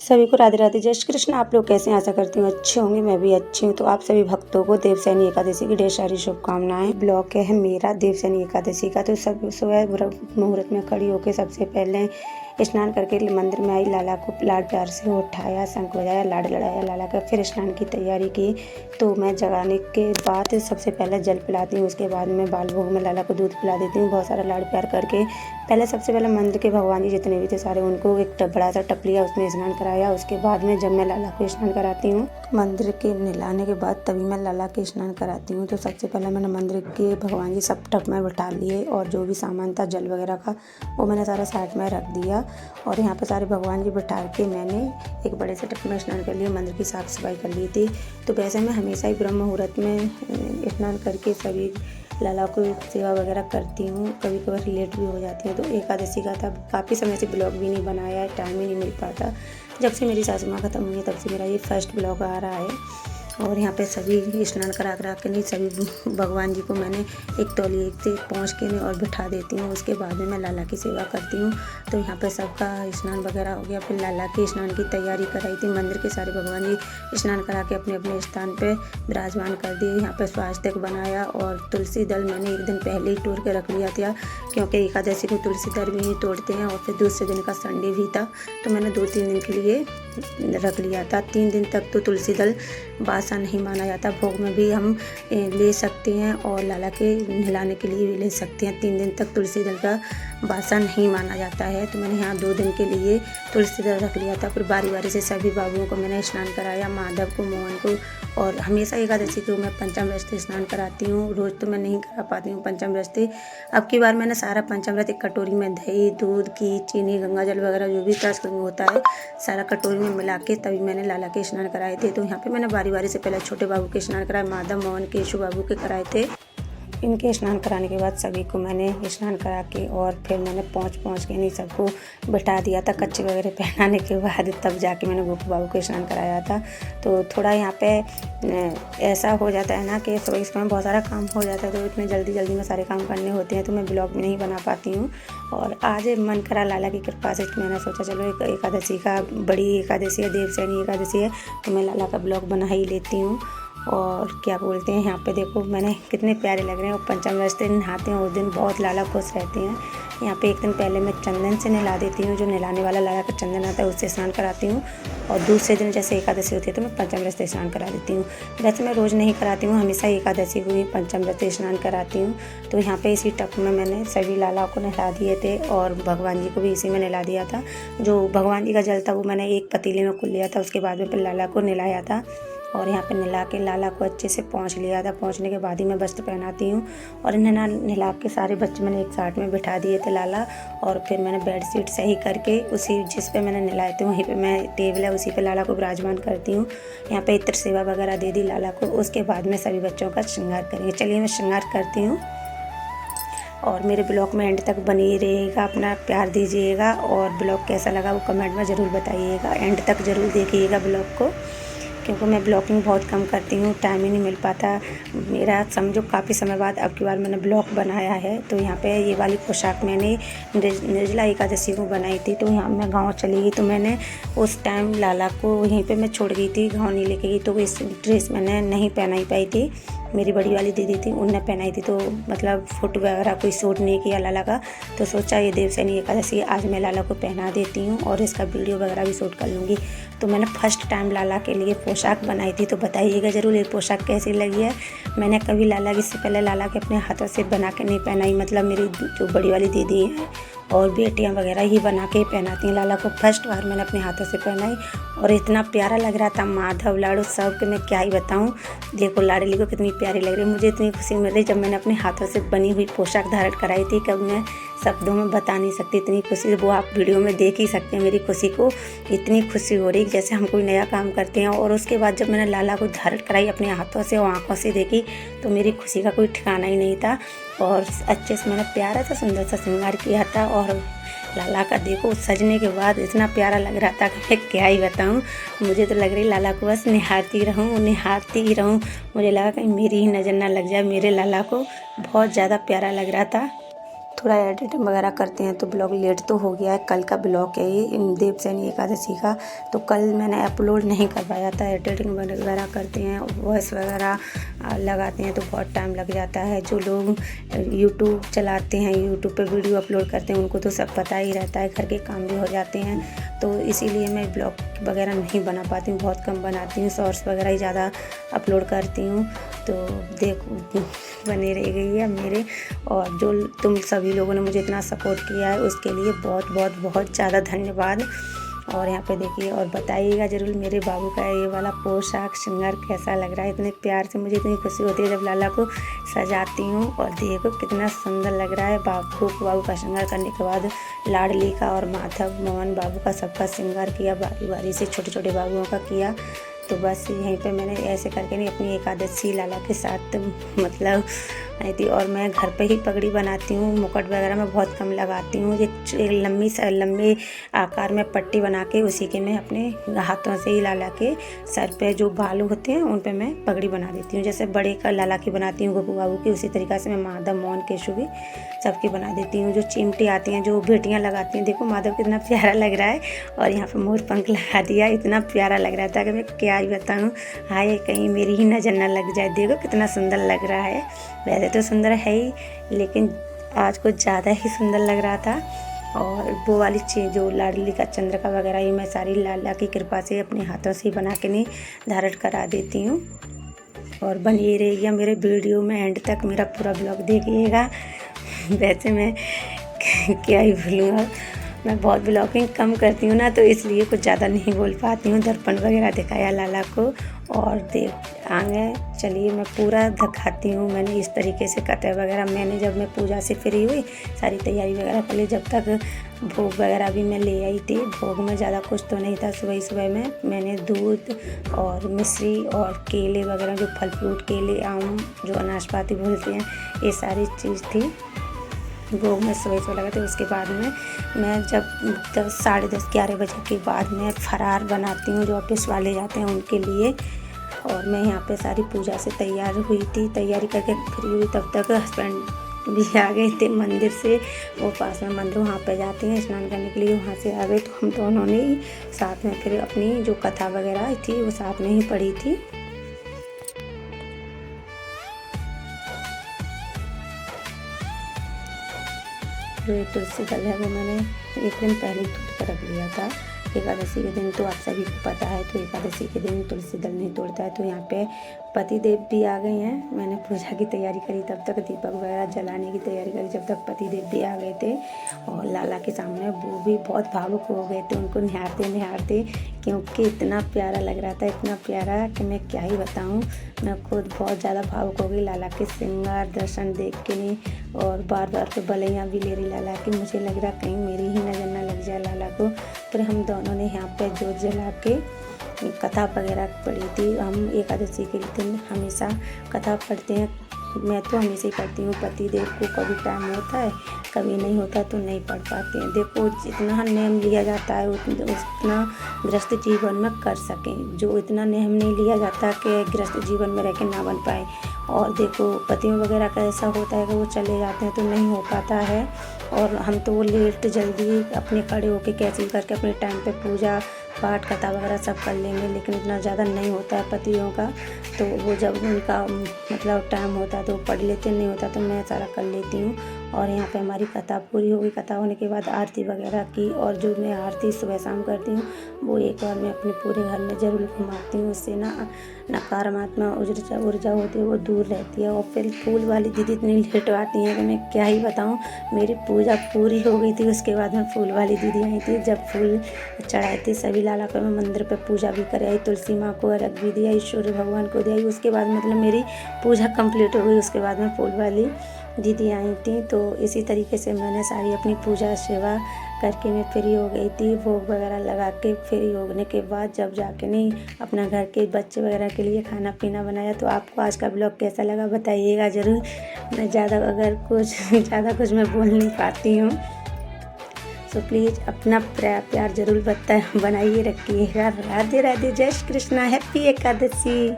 सभी को राधे राधे, जय श्री कृष्ण। आप लोग कैसे हैं? आशा करती हूँ अच्छे होंगे। मैं भी अच्छी हूँ। तो आप सभी भक्तों को देवशयनी एकादशी की ढेर सारी शुभकामनाएं। ब्लॉग है मेरा देवशयनी एकादशी का। तो सब सुबह मुहूर्त में खड़ी होकर सबसे पहले स्नान करके मंदिर में आई, लाला को लाड प्यार से उठाया, शंख बजाया, लाड लड़ाया लाला का, फिर स्नान की तैयारी की। तो मैं जगाने के बाद सबसे पहले जल पिलाती हूँ, उसके बाद मैं बाल भोग में लाला को दूध पिला देती हूँ, बहुत सारा लाड प्यार करके। पहले सबसे पहले मंदिर के भगवान जी जितने भी थे सारे, उनको एक बड़ा सा टप लिया, उसमें स्नान कराया। उसके बाद में जब मैं लाला को स्नान कराती हूँ, मंदिर के नहलाने के बाद तभी मैं लाला के स्नान कराती हूँ। तो सबसे पहले मैंने मंदिर के भगवान जी सब टप में बैठा लिए, और जो भी सामान था जल वगैरह का वो मैंने सारा साइड में रख दिया। और यहाँ पे सारे भगवान जी बैठा के मैंने एक बड़े से टप में स्नान कर लिया, मंदिर की साफ़ सफाई कर ली थी। तो वैसे मैं हमेशा ही ब्रह्म मुहूर्त में स्नान करके सभी लाला को सेवा वगैरह करती हूँ। कभी कभी लेट भी हो जाती है। तो एकादशी का था, काफ़ी समय से ब्लॉग भी नहीं बनाया है, टाइम ही नहीं मिल पाता। जब से मेरी सासू माँ ख़त्म हुई है तब से मेरा ये फर्स्ट ब्लॉग आ रहा है। और यहाँ पे सभी स्नान करा के नहीं, सभी भगवान जी को मैंने एक तौलिए से पोंछ के और बिठा देती हूँ। उसके बाद में मैं लाला की सेवा करती हूँ। तो यहाँ पे सबका स्नान वगैरह हो गया। फिर लाला के स्नान की तैयारी कराई थी। मंदिर के सारे भगवान जी स्नान करा के अपने अपने स्थान पे विराजमान कर दिए। यहाँ पे स्वास्तिक बनाया, और तुलसी दल मैंने एक दिन पहले ही तोड़ के रख लिया था, क्योंकि एकादशी को तुलसी दल भी नहीं तोड़ते हैं। और फिर दूसरे दिन का संडे भी था, तो मैंने 2-3 दिन के लिए रख लिया था। 3 दिन तक तो तुलसी दल बासा नहीं माना जाता। भोग में भी हम ले सकते हैं, और लाला के नहलाने के लिए भी ले सकते हैं। 3 दिन तक तुलसी दल का बासा नहीं माना जाता है। तो मैंने यहाँ 2 दिन के लिए तुलसी दल रख लिया था। फिर बारी बारी से सभी बाबुओं को मैंने स्नान कराया, माधव को, मोहन को। और हमेशा एकादशी को मैं पंचामृत स्नान कराती हूँ। रोज़ तो मैं नहीं करा पाती हूँ पंचामृत। अब की बार मैंने सारा पंचामृत एक कटोरी में दही, दूध, घी, चीनी, गंगा जल वगैरह जो भी टच होता है सारा कटोरी में मिला के तभी मैंने लाला के स्नान कराए थे। तो यहाँ पे मैंने बारी बारी से पहले छोटे बाबू के स्नान कराए, माधव, मोहन, केशु बाबू के कराए थे। इनके स्नान कराने के बाद सभी को मैंने स्नान करा के, और फिर मैंने पहुँच के नहीं सबको बैठा दिया था। कच्चे वगैरह पहनाने के बाद तब जाके मैंने गोपू बाबू को स्नान कराया था। तो थोड़ा यहाँ पे ऐसा हो जाता है ना कि सुबह इसमें बहुत सारा काम हो जाता है, तो इतने जल्दी में सारे काम करने होते हैं, तो मैं ब्लॉग नहीं बना पाती हूँ। और आज मन करा लाला की कृपा से, मैंने सोचा चलो एक एकादशी का, बड़ी एकादशी है, देवशयनी एकादशी है, तो मैं लाला का ब्लॉग बना ही लेती हूँ। और क्या बोलते हैं, यहाँ पे देखो मैंने कितने प्यारे लग रहे हैं। और पंचामृत से नहाते हैं उस दिन बहुत लाला खुश रहते हैं। यहाँ पे एक दिन पहले मैं चंदन से नहला देती हूँ, जो नहलाने वाला लाला का चंदन आता है उससे स्नान कराती हूँ। और दूसरे दिन जैसे एकादशी होती है तो मैं पंचामृत से स्नान करा देती हूँ। वैसे मैं रोज़ नहीं कराती हूँ, हमेशा एकादशी को ही पंचामृत से स्नान कराती हूँ। तो यहाँ पे इसी टप में मैंने सभी लाला को नहला दिए थे, और भगवान जी को भी इसी में नहला दिया था। जो भगवान जी का जल था वो मैंने एक पतीले में कुल लिया था, उसके बाद में फिर लाला को नहलाया था। और यहाँ पे नहला के लाला को अच्छे से पोंछ लिया था। पोंछने के बाद ही मैं वस्त्र पहनाती हूँ। और इन्हें नहला के सारे बच्चे मैंने एक साथ में बिठा दिए थे लाला। और फिर मैंने बेडशीट सही करके उसी जिस पे मैंने नहलाए थे वहीं पे मैं टेबल है उसी पे लाला को विराजमान करती हूँ। यहाँ पे इत्र सेवा वगैरह दे दी लाला को। उसके बाद में सभी बच्चों का श्रृंगार करेंगे। चलिए मैं श्रृंगार करती हूँ। और मेरे ब्लॉग में एंड तक बनी रहिएगा, अपना प्यार दीजिएगा। और ब्लॉग कैसा लगा वो कमेंट में ज़रूर बताइएगा। एंड तक ज़रूर देखिएगा ब्लॉग को, क्योंकि मैं ब्लॉगिंग बहुत कम करती हूँ, टाइम ही नहीं मिल पाता मेरा। समझो काफ़ी समय बाद अब की बार मैंने ब्लॉग बनाया है। तो यहाँ पे ये वाली पोशाक मैंने निर्जला एकादशी को बनाई थी। तो यहाँ मैं गांव चली गई, तो मैंने उस टाइम लाला को वहीं पे मैं छोड़ गई थी, गांव नहीं लेके गई। तो इस ड्रेस मैंने नहीं पहनाई पाई थी, मेरी बड़ी वाली दीदी थी उनने पहनाई थी। तो मतलब फोटो वगैरह कोई शूट नहीं किया लाला का। तो सोचा ये देवशयनी एकादशी आज मैं लाला को पहना देती हूँ, और इसका वीडियो वगैरह भी शूट कर लूँगी। तो मैंने फर्स्ट टाइम लाला के लिए पोशाक बनाई थी। तो बताइएगा ज़रूर ये पोशाक कैसी लगी है। मैंने कभी लाला इससे पहले लाला के अपने हाथों से बना के नहीं पहनाई। मतलब मेरी जो बड़ी वाली दीदी है और बेटियां वगैरह ही बना के पहनाती हैं लाला को। फर्स्ट बार मैंने अपने हाथों से पहनाई, और इतना प्यारा लग रहा था। माधव, लाडू सब के मैं क्या ही बताऊं। देखो लाडली को कितनी प्यारी लग रही है। मुझे इतनी खुशी मिल रही जब मैंने अपने हाथों से बनी हुई पोशाक धारण कराई थी। कब मैं शब्दों में बता नहीं सकती इतनी खुशी। वो आप वीडियो में देख ही सकते हैं मेरी खुशी को। इतनी खुशी हो रही जैसे हम कोई नया काम करते हैं। और उसके बाद जब मैंने लाला को धारण कराई अपने हाथों से और आँखों से देखी, तो मेरी खुशी का कोई ठिकाना ही नहीं था। और अच्छे से मैंने प्यारा सा सुंदर सा श्रृंगार किया था। और लाला का देखो सजने के बाद इतना प्यारा लग रहा था कि मैं क्या ही बताऊं। मुझे तो लग रही लाला को बस निहारती ही रहूं। मुझे लगा कहीं मेरी ही नज़र ना लग जाए मेरे लाला को। बहुत ज़्यादा प्यारा लग रहा था। थोड़ा एडिटिंग वगैरह करते हैं तो ब्लॉग लेट तो हो गया है। कल का ब्लॉग है ये देवशयनी एकादशी का, तो कल मैंने अपलोड नहीं कर पाया था। एडिटिंग वगैरह करते हैं, वॉइस वगैरह लगाते हैं तो बहुत टाइम लग जाता है। जो लोग यूट्यूब चलाते हैं, यूट्यूब पे वीडियो अपलोड करते हैं, उनको तो सब पता ही रहता है, घर के काम भी हो जाते हैं, तो इसीलिए मैं ब्लॉग वगैरह नहीं बना पाती हूँ, बहुत कम बनाती हूँ। शॉर्ट्स वगैरह ही ज़्यादा अपलोड करती हूँ। तो देखो बने रह गई है मेरे, और जो तुम सभी लोगों ने मुझे इतना सपोर्ट किया है उसके लिए बहुत बहुत बहुत ज़्यादा धन्यवाद। और यहाँ पे देखिए, और बताइएगा ज़रूर मेरे बाबू का ये वाला पोशाक श्रृंगार कैसा लग रहा है। इतने प्यार से मुझे इतनी खुशी होती है जब लाला को सजाती हूँ, और देखो कितना सुंदर लग रहा है। बाबू का श्रृंगार करने के बाद लाडली का और माधव मोहन बाबू का सबका श्रृंगार किया, बारी बारी से छोटे छोटे बाबुओं का किया। तो बस यहीं पे मैंने ऐसे करके नहीं अपनी एकादशी लाला के साथ मतलब आई थी। और मैं घर पे ही पगड़ी बनाती हूँ, मुकुट वगैरह मैं बहुत कम लगाती हूँ। एक लंबे आकार में पट्टी बना के उसी के मैं अपने हाथों से ही लाला के सर पे जो बाल होते हैं उन पे मैं पगड़ी बना देती हूँ। जैसे बड़े का लाला की बनाती हूँ गोपू बाबू की, उसी तरीक़ा से मैं माधव मोहन केशु भी सबकी बना देती हूँ। जो चिमटी आती हैं, जो बेटियाँ लगाती हैं, देखो माधव कितना प्यारा लग रहा है। और यहाँ पर मोर पंख लगा दिया, इतना प्यारा लग रहा था कि मैं क्या ही बताऊँ। हाय कहीं मेरी ही नज़र न लग जाए। देखो कितना सुंदर लग रहा है। वैसे तो सुंदर है ही, लेकिन आज कुछ ज़्यादा ही सुंदर लग रहा था। और वो वाली चीज़ जो लाडली का चंद्रिका वगैरह ये मैं सारी लाला की कृपा से अपने हाथों से ही बना के नहीं धारण करा देती हूँ। और बनी रहिएगा मेरे वीडियो में, एंड तक मेरा पूरा ब्लॉग देखिएगा। वैसे मैं क्या ही बोलूँ, मैं बहुत ब्लॉगिंग कम करती हूँ ना, तो इसलिए कुछ ज़्यादा नहीं बोल पाती हूँ। दर्पण वगैरह दिखाया लाला को, और देख आगे चलिए मैं पूरा दिखाती हूँ। मैंने इस तरीके से कटे वगैरह, मैंने जब मैं पूजा से फ्री हुई सारी तैयारी वगैरह कर ली, जब तक भोग वगैरह भी मैं ले आई थी। भोग में ज़्यादा कुछ तो नहीं था। सुबह सुबह में मैंने दूध और मिश्री और केले वगैरह, जो फल फ्रूट, केले, आम, जो अनाशपाती बोलते हैं, ये सारी चीज़ थी भोग में सुबह सुबह लगा थे। उसके बाद में मैं जब 10-10:30-11 बजे के बाद मैं फरार बनाती हूँ, जो ऑफिस वाले जाते हैं उनके लिए। और मैं यहाँ पे सारी पूजा से तैयार हुई थी, तैयारी करके फ्री हुई, तब तक हस्बैंड भी आ गए थे मंदिर से। वो पास में मंदिर, वहाँ पे जाते हैं स्नान करने के लिए, वहाँ से आ गए। तो हम दोनों ने ही साथ में फिर अपनी जो कथा वगैरह थी वो साथ में ही पढ़ी थी। जो ये तुलसी दल है वो मैंने एक दिन पहले तोड़ कर रख लिया था। एकादशी के दिन तो आप सभी को पता है, तो एकादशी के दिन तुलसी दल नहीं तोड़ता है। तो यहाँ पे पति देव भी आ गए हैं। मैंने पूजा की तैयारी करी, तब तक दीपक वगैरह जलाने की तैयारी करी, जब तक पति देव भी आ गए थे। और लाला के सामने वो भी बहुत भावुक हो गए थे, उनको निहारते, क्योंकि इतना प्यारा लग रहा था, इतना प्यारा कि मैं क्या ही बताऊँ। मैं खुद बहुत ज़्यादा भावुक हो गई लाला के श्रृंगार दर्शन देख के नहीं। और बार बार तो बलैया भी ले रही लाला की, मुझे लग रहा कहीं मेरी ही नज़र ना लग जाए लाला को। फिर हम दोनों ने यहाँ पे जोत जला के कथा वगैरह पढ़ी थी। हम एकादशी के दिन हमेशा कथा पढ़ते हैं, मैं तो हमेशा ही पढ़ती हूँ। पति देव को कभी टाइम होता है, कभी नहीं होता तो नहीं पढ़ पाते हैं। देखो जितना नियम लिया जाता है उतना गृहस्थ जीवन में कर सकें, जो इतना नियम नहीं लिया जाता कि गृहस्थ जीवन में रह के ना बन पाए। और देखो पतियों वगैरह का ऐसा होता है कि वो चले जाते हैं तो नहीं हो पाता है। और हम तो वो लेट जल्दी अपने खड़े होके कैंसिल करके अपने टाइम पे पूजा पाठ कथा वगैरह सब कर लेंगे, लेकिन इतना ज़्यादा नहीं होता है पतियों का। तो वो जब उनका मतलब टाइम होता है तो पढ़ लेते, नहीं होता तो मैं सारा कर लेती हूँ। और यहाँ पे हमारी कथा पूरी हो गई। कथा होने के बाद आरती वगैरह की, और जो मैं आरती सुबह शाम करती हूँ वो एक बार मैं अपने पूरे घर में ज़रूर घुमाती हूँ। उससे ना नकारात्मक ऊर्जा होती है वो दूर रहती है। और फिर फूल वाली दीदी इतनी लेट आती हैं कि मैं क्या ही बताऊँ। मेरी पूजा पूरी हो गई थी, उसके बाद में फूल वाली दीदी आई थी। जब फूल चढ़ाए थे सभी लाला को, मैं मंदिर पे पूजा भी कर आई, तुलसी माँ को अर्घ भी दिया, ईश्वर भगवान को दिया। उसके बाद मतलब मेरी पूजा कंप्लीट हो गई। उसके बाद में फूल वाली दीदी आई थी। तो इसी तरीके से मैंने सारी अपनी पूजा सेवा करके मैं फ्री हो गई थी। भोग वगैरह लगा के फ्री होने के बाद जब जाके नहीं अपना घर के बच्चे वगैरह के लिए खाना पीना बनाया। तो आपको आज का ब्लॉग कैसा लगा बताइएगा ज़रूर। मैं ज़्यादा कुछ मैं बोल नहीं पाती हूँ, तो प्लीज़ अपना प्यार ज़रूर बनाइए रखिएगा। राधे राधे, जय श्री कृष्णा, हैप्पी एकादशी।